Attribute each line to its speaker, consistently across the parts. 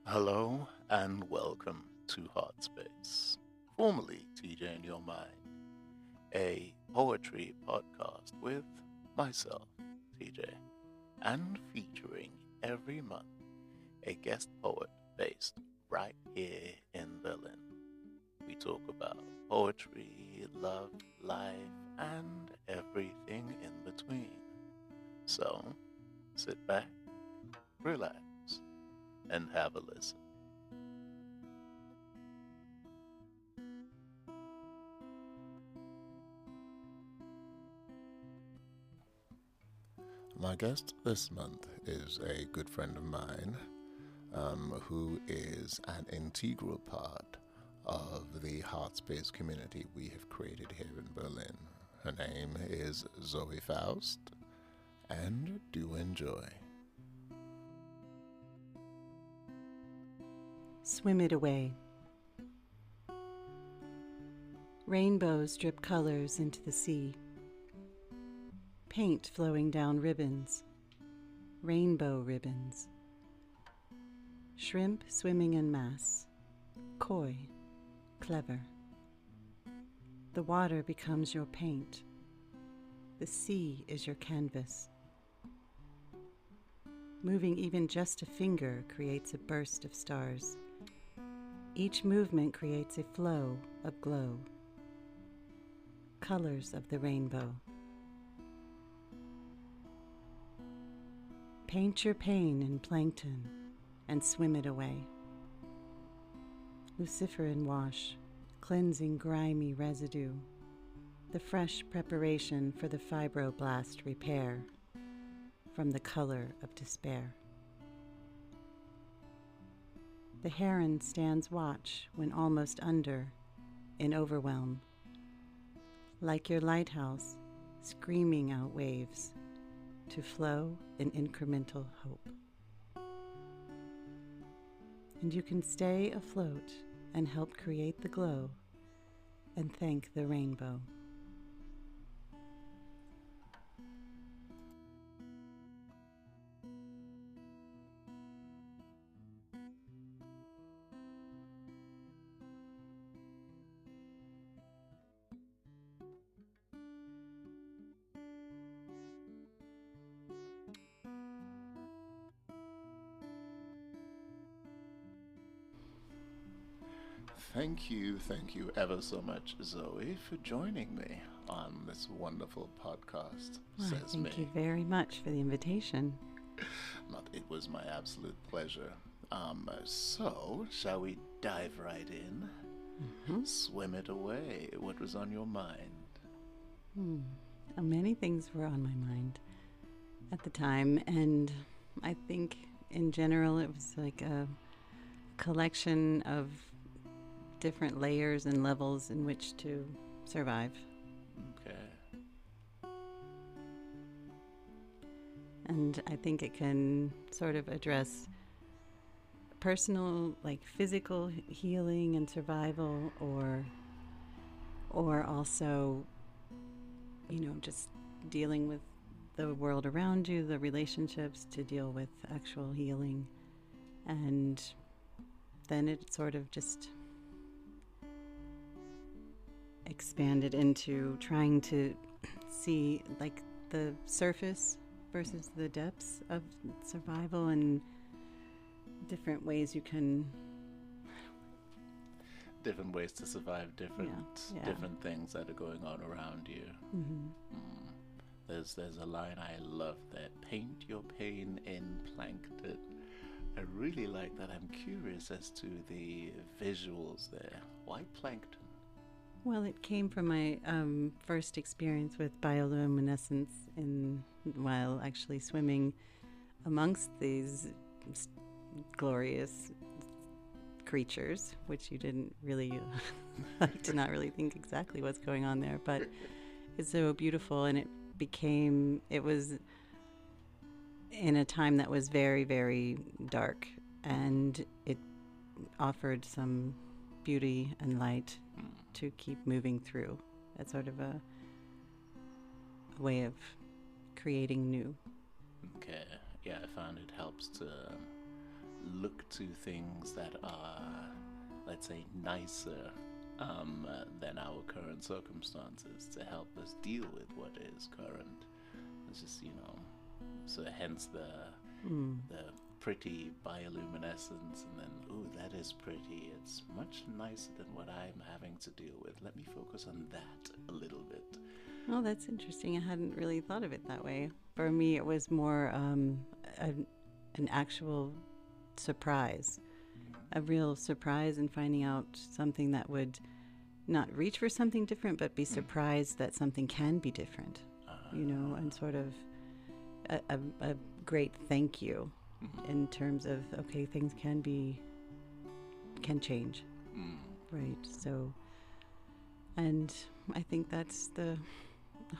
Speaker 1: Hello and welcome to Heart Space, formerly TJ in Your Mind, a poetry podcast with myself, TJ, and featuring every month a guest poet based right here in Berlin. We talk about poetry, love, life, and everything in between. So sit back, relax, and have a listen. My guest this month is a good friend of mine who is an integral part of the heart space community we have created here in Berlin. Her name is ZooeyFaust, and do enjoy.
Speaker 2: Swim it away. Rainbows drip colors into the sea. Paint flowing down ribbons. Rainbow ribbons. Shrimp swimming en masse. Coy. Clever. The water becomes your paint. The sea is your canvas. Moving even just a finger creates a burst of stars. Each movement creates a flow of glow. Colors of the rainbow. Paint your pain in plankton and swim it away. Luciferin wash, cleansing grimy residue. The fresh preparation for the fibroblast repair from the color of despair. The heron stands watch when almost under in overwhelm. Like your lighthouse, screaming out waves to flow in incremental hope. And you can stay afloat and help create the glow and thank the rainbow.
Speaker 1: Thank you ever so much, Zoe, for joining me on this wonderful podcast.
Speaker 2: Well,
Speaker 1: says
Speaker 2: thank
Speaker 1: me.
Speaker 2: you very much for the invitation.
Speaker 1: It was my absolute pleasure. So, shall we dive right in? Swim it away. What was on your mind?
Speaker 2: Many things were on my mind at the time, and I think in general it was like a collection of different layers and levels in which to survive.
Speaker 1: Okay.
Speaker 2: And I think it can sort of address personal, like physical healing and survival, or also, just dealing with the world around you, the relationships, to deal with actual healing. And then it sort of just expanded into trying to see like the surface versus the depths of survival and different ways you can
Speaker 1: Different ways to survive different things that are going on around you. There's a line I love that: paint your pain in plankton. I really like that. I'm curious as to the visuals there. Why plankton?
Speaker 2: Well, it came from my first experience with bioluminescence while actually swimming amongst these glorious creatures, which you didn't really, I did not really think exactly what's going on there, but it's so beautiful. And it was in a time that was very, very dark, and it offered some beauty and light to keep moving through. That's sort of a way of creating new.
Speaker 1: Okay, yeah, I found it helps to look to things that are, let's say, nicer than our current circumstances to help us deal with what is current. It's just, so hence the pretty bioluminescence, and then, ooh, that is pretty. It's much nicer than what I'm having to deal with. Let me focus on that a little bit.
Speaker 2: Oh, that's interesting. I hadn't really thought of it that way. For me, it was more an actual surprise, a real surprise in finding out something that would not reach for something different, but be surprised that something can be different, and sort of a great thank you in terms of, okay, things can change. Right. So, and I think that's the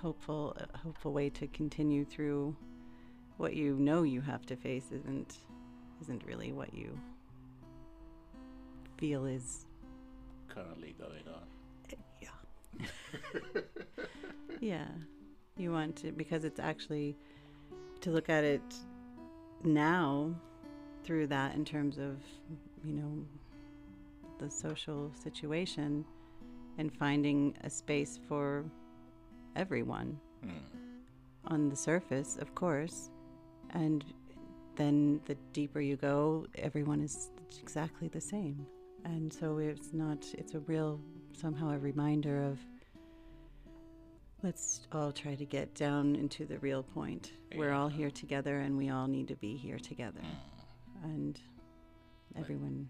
Speaker 2: hopeful way to continue through what you have to face isn't really what you feel is
Speaker 1: currently going on.
Speaker 2: Yeah. Yeah. You want to, because it's actually to look at it now through that in terms of, the social situation and finding a space for everyone on the surface, of course. And then the deeper you go, everyone is exactly the same. And so it's a real, somehow a reminder of, let's all try to get down into the real point. Yeah. We're all here together, and we all need to be here together. And everyone...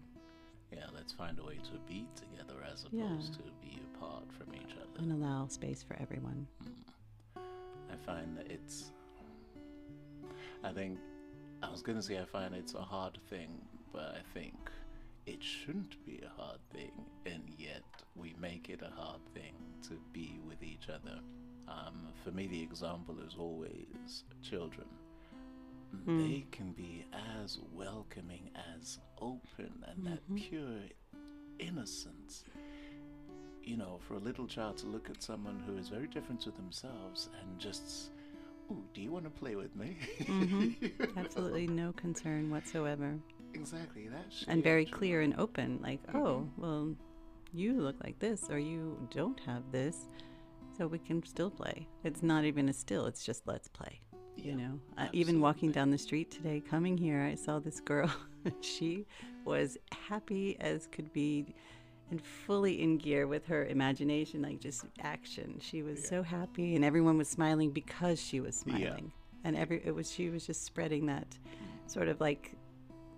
Speaker 1: Yeah, let's find a way to be together as opposed to be apart from each other.
Speaker 2: And allow space for everyone.
Speaker 1: I find that I find it's a hard thing, but I think it shouldn't be a hard thing, and yet we make it a hard thing to be with each other. For me, the example is always children. They can be as welcoming, as open, and that pure innocence. For a little child to look at someone who is very different to themselves and just, ooh, do you want to play with me?
Speaker 2: Absolutely no concern whatsoever.
Speaker 1: Exactly,
Speaker 2: and very clear and open, like, oh, well, you look like this, or you don't have this, so we can still play. It's not even a still, it's just let's play. Even walking down the street today, coming here, I saw this girl. She was happy as could be and fully in gear with her imagination, like just action. She was so happy, and everyone was smiling because she was smiling. And she was just spreading that sort of like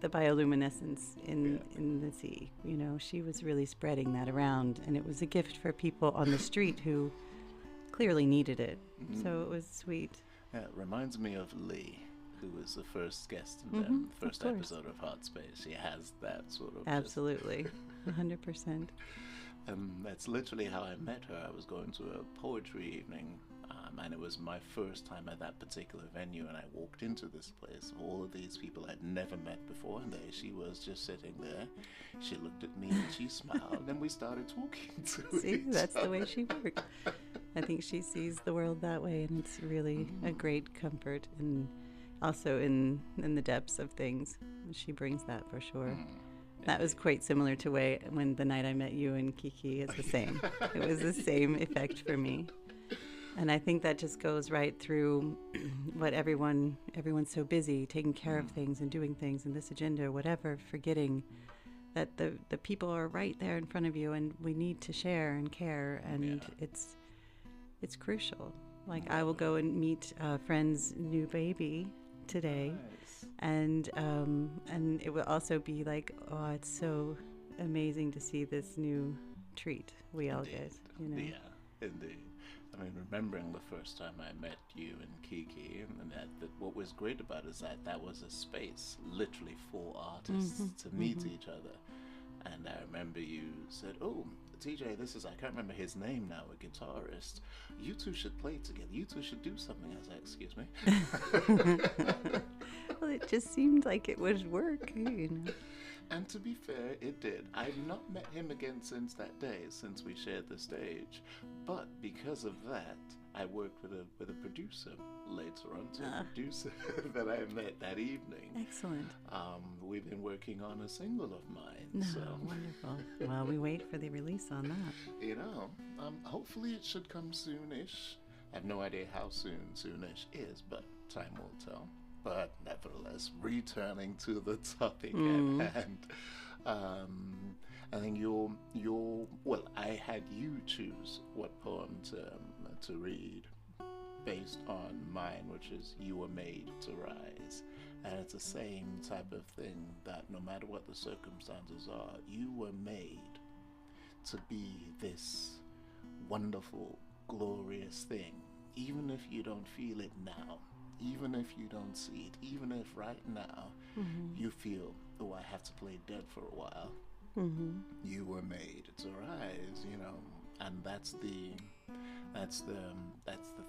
Speaker 2: the bioluminescence in the sea. She was really spreading that around, and it was a gift for people on the street who clearly needed it. So it was sweet.
Speaker 1: Yeah, it reminds me of Lee, who was the first guest in the first episode of HertzWellen. She has that sort of...
Speaker 2: Absolutely. 100%.
Speaker 1: That's literally how I met her. I was going to a poetry evening, and it was my first time at that particular venue, and I walked into this place. All of these people I'd never met before, and there she was just sitting there. She looked at me and she smiled, and we started talking to
Speaker 2: See, that's the way she works. I think she sees the world that way, and it's really a great comfort, and also in the depths of things. She brings that for sure. That was quite similar to when the night I met you and Kiki is the same. It was the same effect for me. And I think that just goes right through what everyone's so busy taking care of things and doing things, and this agenda or whatever, forgetting that the people are right there in front of you, and we need to share and care, and it's crucial. Like, I will go and meet a friend's new baby today.
Speaker 1: Nice.
Speaker 2: And it will also be like, oh, it's so amazing to see this new treat we all get.
Speaker 1: Yeah, indeed. I mean, remembering the first time I met you and Kiki, and that what was great about it is that was a space literally for artists to meet each other. And I remember you said, oh, TJ, I can't remember his name now, a guitarist. You two should play together. You two should do something. I was like, excuse me.
Speaker 2: Well, it just seemed like it would work,
Speaker 1: And to be fair, it did. I've not met him again since that day, since we shared the stage. But because of that, I worked with a producer later on, so a producer that I met that evening.
Speaker 2: Excellent.
Speaker 1: We've been working on a single of mine.
Speaker 2: No,
Speaker 1: So.
Speaker 2: wonderful. Well, we wait for the release on that.
Speaker 1: You know, hopefully it should come soonish. I have no idea how soonish is, but time will tell. But nevertheless, returning to the topic at hand, I think well, I had you choose what poem to read based on mine, which is "You Were Made to Rise," and it's the same type of thing that no matter what the circumstances are, you were made to be this wonderful, glorious thing, even if you don't feel it now. Even if you don't see it, even if right now you feel, oh, I have to play dead for a while, you were made to rise, you know, and that's the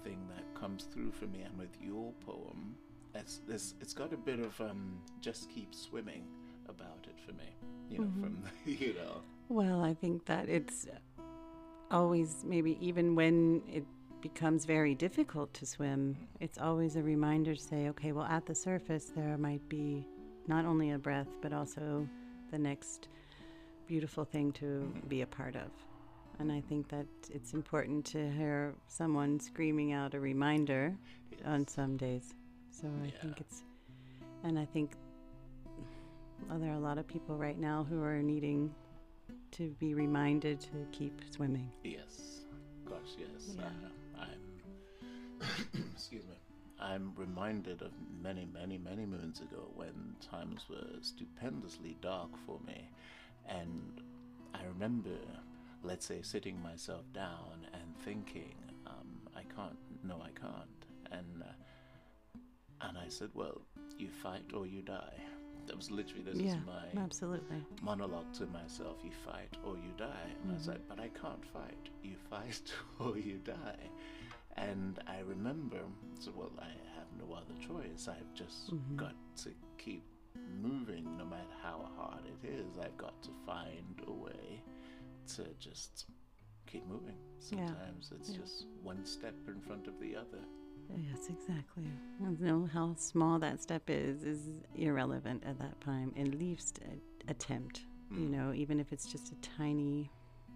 Speaker 1: thing that comes through for me. And with your poem, it's got a bit of just keep swimming about it for me, you know, from the,
Speaker 2: Well, I think that it's always, maybe even when it becomes very difficult to swim, it's always a reminder to say, okay, well, at the surface there might be not only a breath but also the next beautiful thing to be a part of. And I think that it's important to hear someone screaming out a reminder on some days. So I think and I think there are a lot of people right now who are needing to be reminded to keep swimming.
Speaker 1: Yes, gosh, yes.
Speaker 2: Yeah.
Speaker 1: Excuse me. I'm reminded of many, many, many moons ago when times were stupendously dark for me, and I remember, let's say, sitting myself down and thinking, I can't, and I said, well, you fight or you die. That was literally, this is my
Speaker 2: absolutely
Speaker 1: monologue to myself. You fight or you die. And I said, but I can't fight. You fight or you die. And I remember, so, well, I have no other choice. I've just got to keep moving no matter how hard it is. I've got to find a way to just keep moving. Sometimes it's just one step in front of the other.
Speaker 2: Yes, exactly. You know, how small that step is irrelevant at that time. At least attempt, you know, even if it's just a tiny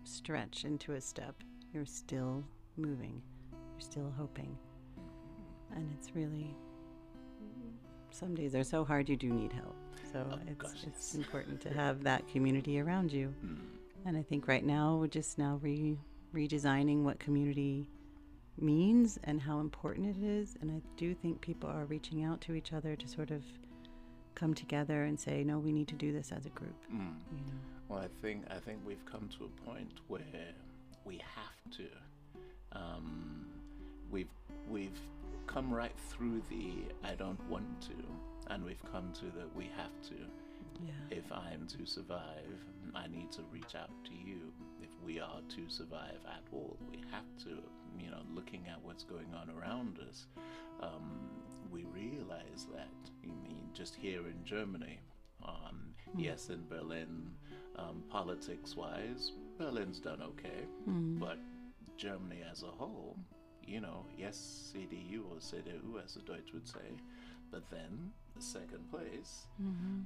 Speaker 2: stretch into a step, you're still moving. You're still hoping. And it's really, some days are so hard you do need help. So it's important to have that community around you. And I think right now we're just now redesigning what community means and how important it is. And I do think people are reaching out to each other to sort of come together and say, no, we need to do this as a group. You know?
Speaker 1: Well, I think we've come to a point where we have to. We've come right through the I don't want to, and we've come to the we have to.
Speaker 2: Yeah.
Speaker 1: If I am to survive, I need to reach out to you. If we are to survive at all, we have to. You know, looking at what's going on around us, we realize that. I mean, just here in Germany, yes, in Berlin, politics-wise, Berlin's done okay, but Germany as a whole, you know, yes, CDU or CDU, as the Deutsch would say, but then the second place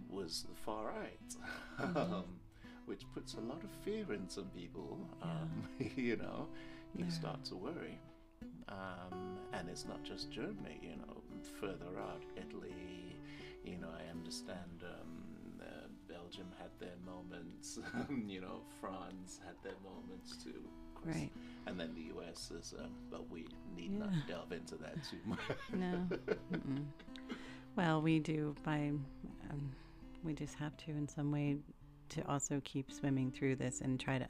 Speaker 1: was the far right, which puts a lot of fear in some people. You know, you start to worry. And it's not just Germany, you know, further out, Italy, you know, I understand Belgium had their moments, you know, France had their moments too.
Speaker 2: Right.
Speaker 1: And then the US is, but we need not delve into that too much.
Speaker 2: No. Well, we do we just have to in some way to also keep swimming through this and try to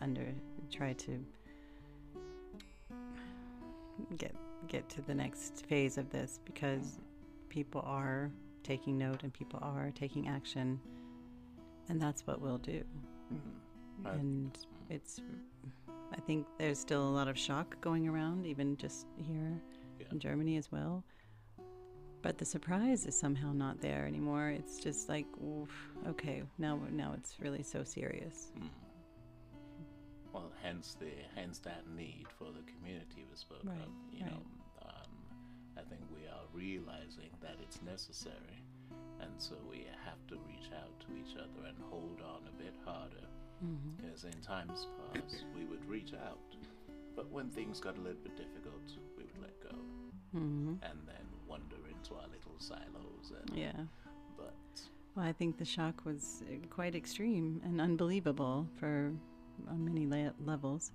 Speaker 2: get to the next phase of this, because people are taking note and people are taking action, and that's what we'll do. And I think there's still a lot of shock going around, even just here in Germany as well. But the surprise is somehow not there anymore. It's just like, oof, okay, now it's really so serious.
Speaker 1: Well, hence that need for the community we spoke of. You know, I think we are realizing that it's necessary, and so we have to reach out to each other and hold on a bit harder. Because in times past, we would reach out, but when things got a little bit difficult, we would let go, and then wander into our little silos. And,
Speaker 2: Yeah.
Speaker 1: But
Speaker 2: Well, I think the shock was quite extreme and unbelievable on many levels.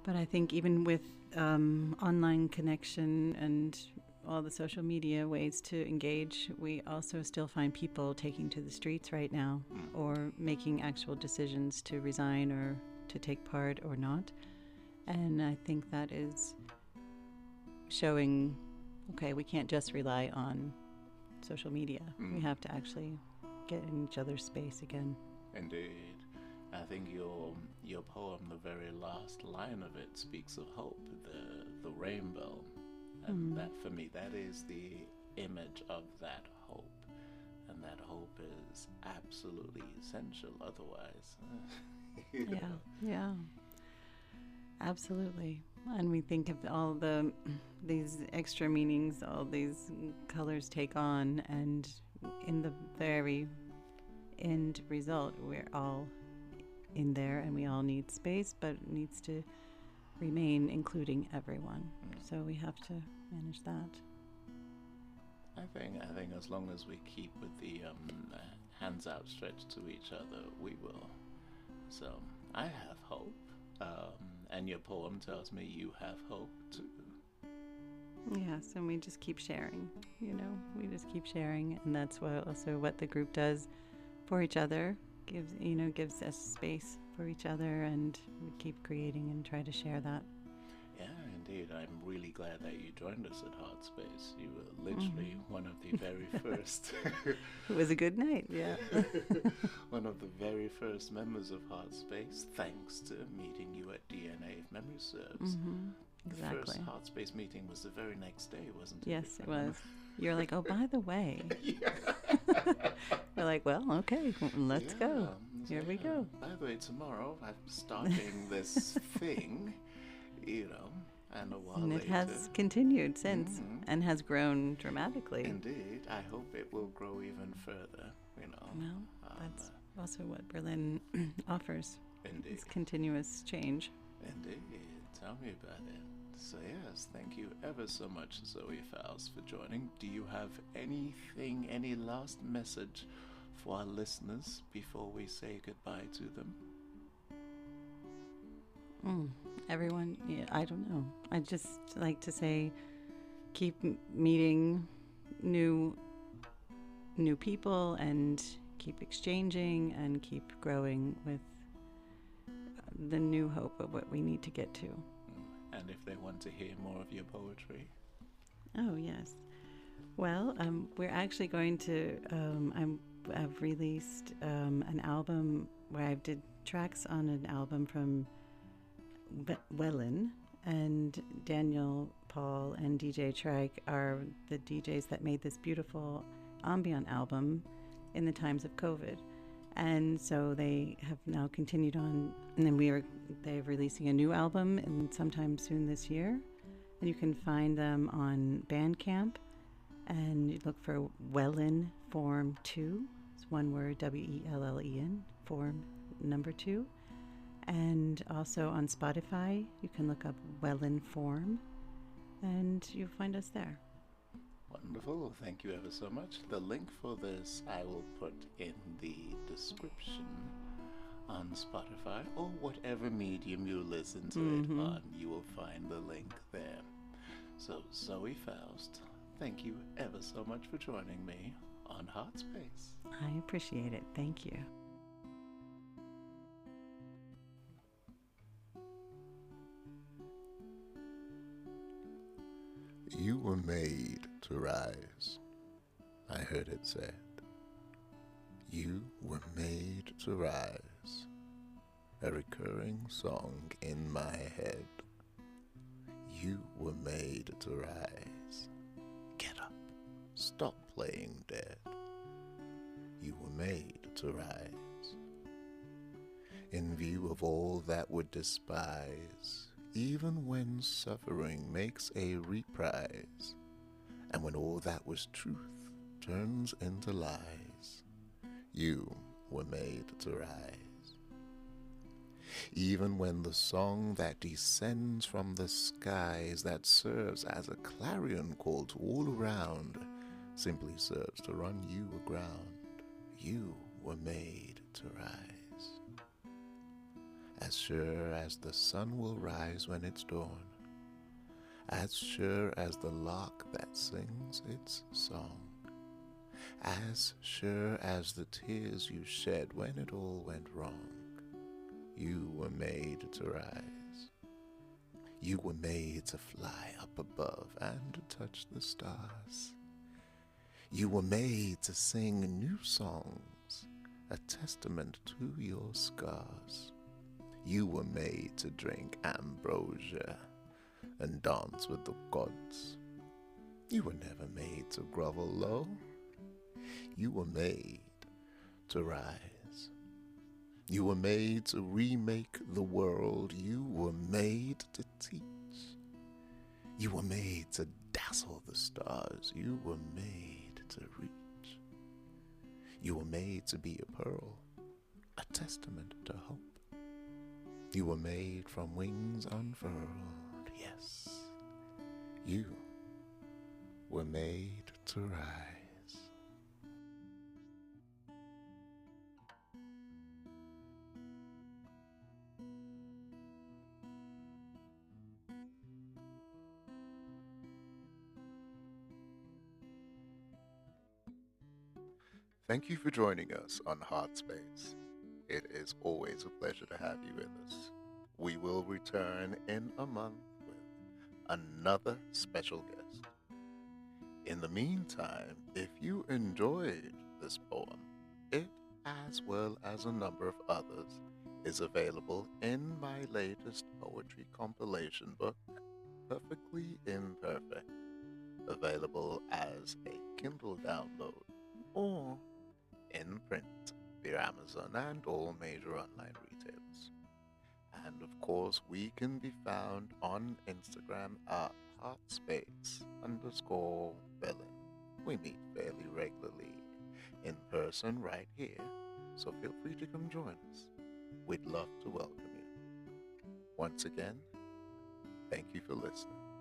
Speaker 2: But I think even with online connection and all the social media ways to engage, we also still find people taking to the streets right now or making actual decisions to resign or to take part or not. And I think that is showing, okay, we can't just rely on social media. We have to actually get in each other's space again.
Speaker 1: indeed, I think your poem, the very last line of it, speaks of hope, the rainbow. And that, for me, that is the image of that hope. And that hope is absolutely essential otherwise.
Speaker 2: Yeah, absolutely. And we think of all these extra meanings, all these colors take on, and in the very end result, we're all in there and we all need space, but it needs to remain including everyone. So we have to manage that.
Speaker 1: I think as long as we keep with the hands outstretched to each other, we will. So I have hope, and your poem tells me you have hope too.
Speaker 2: Yes, and we just keep sharing. We just keep sharing, and that's what the group does for each other. Gives us space for each other, and we keep creating and try to share that.
Speaker 1: Yeah, indeed. I'm really glad that you joined us at HertzWellen. You were literally one of the very first.
Speaker 2: It was a good night, yeah.
Speaker 1: One of the very first members of HertzWellen, thanks to meeting you at DNA, if memory serves.
Speaker 2: Exactly.
Speaker 1: The first HertzWellen meeting was the very next day, wasn't it?
Speaker 2: Yes, it was. You're like, oh, by the way.
Speaker 1: Yeah.
Speaker 2: We're like, well, okay, let's go. Here we go.
Speaker 1: By the way, tomorrow I'm starting this thing, and a while
Speaker 2: And
Speaker 1: later.
Speaker 2: it has continued since and has grown dramatically.
Speaker 1: Indeed. I hope it will grow even further,
Speaker 2: Well, that's also what Berlin offers.
Speaker 1: Indeed.
Speaker 2: It's continuous change.
Speaker 1: Indeed. Tell me about it. So yes, thank you ever so much, ZooeyFaust, for joining. Do you have any last message for our listeners before we say goodbye to them?
Speaker 2: Everyone, I don't know. I just like to say, keep meeting new people and keep exchanging and keep growing with the new hope of what we need to get to.
Speaker 1: And if they want to hear more of your poetry?
Speaker 2: Oh, yes. Well, we're actually going to, I've released an album where I did tracks on an album from Wellen, and Daniel, Paul, and DJ Trike are the DJs that made this beautiful ambient album in the times of COVID. And so they have now continued on, and then they're releasing a new album sometime soon this year. And you can find them on Bandcamp, and you look for Wellen Form 2. It's one word, Wellen, Form number 2. And also on Spotify, you can look up Wellen Form, and you'll find us there.
Speaker 1: Wonderful. Thank you ever so much. The link for this I will put in the description on Spotify or whatever medium you listen to it on. You will find the link there. So, ZooeyFaust, thank you ever so much for joining me on HertzWellen.
Speaker 2: I appreciate it. Thank you.
Speaker 1: You were made to rise, I heard it said. You were made to rise, a recurring song in my head. You were made to rise. Get up, stop playing dead. You were made to rise. In view of all that would despise, even when suffering makes a reprise, and when all that was truth turns into lies, you were made to rise. Even when the song that descends from the skies, that serves as a clarion call to all around, simply serves to run you aground, you were made to rise. As sure as the sun will rise when it's dawn, as sure as the lark that sings its song, as sure as the tears you shed when it all went wrong, you were made to rise. You were made to fly up above and touch the stars. You were made to sing new songs, a testament to your scars. You were made to drink ambrosia and dance with the gods. You were never made to grovel low. You were made to rise. You were made to remake the world. You were made to teach. You were made to dazzle the stars. You were made to reach. You were made to be a pearl, a testament to hope. You were made from wings unfurled. Yes, you were made to rise. Thank you for joining us on Heartspace. It is always a pleasure to have you with us. We will return in a month with another special guest. In the meantime, if you enjoyed this poem, it, as well as a number of others, is available in my latest poetry compilation book, Perfectly Imperfect, available as a Kindle download or in print via Amazon and all major online retailers. And of course, we can be found on Instagram at heartspace_Wellen. We meet fairly regularly in person right here, so feel free to come join us. We'd love to welcome you. Once again, thank you for listening.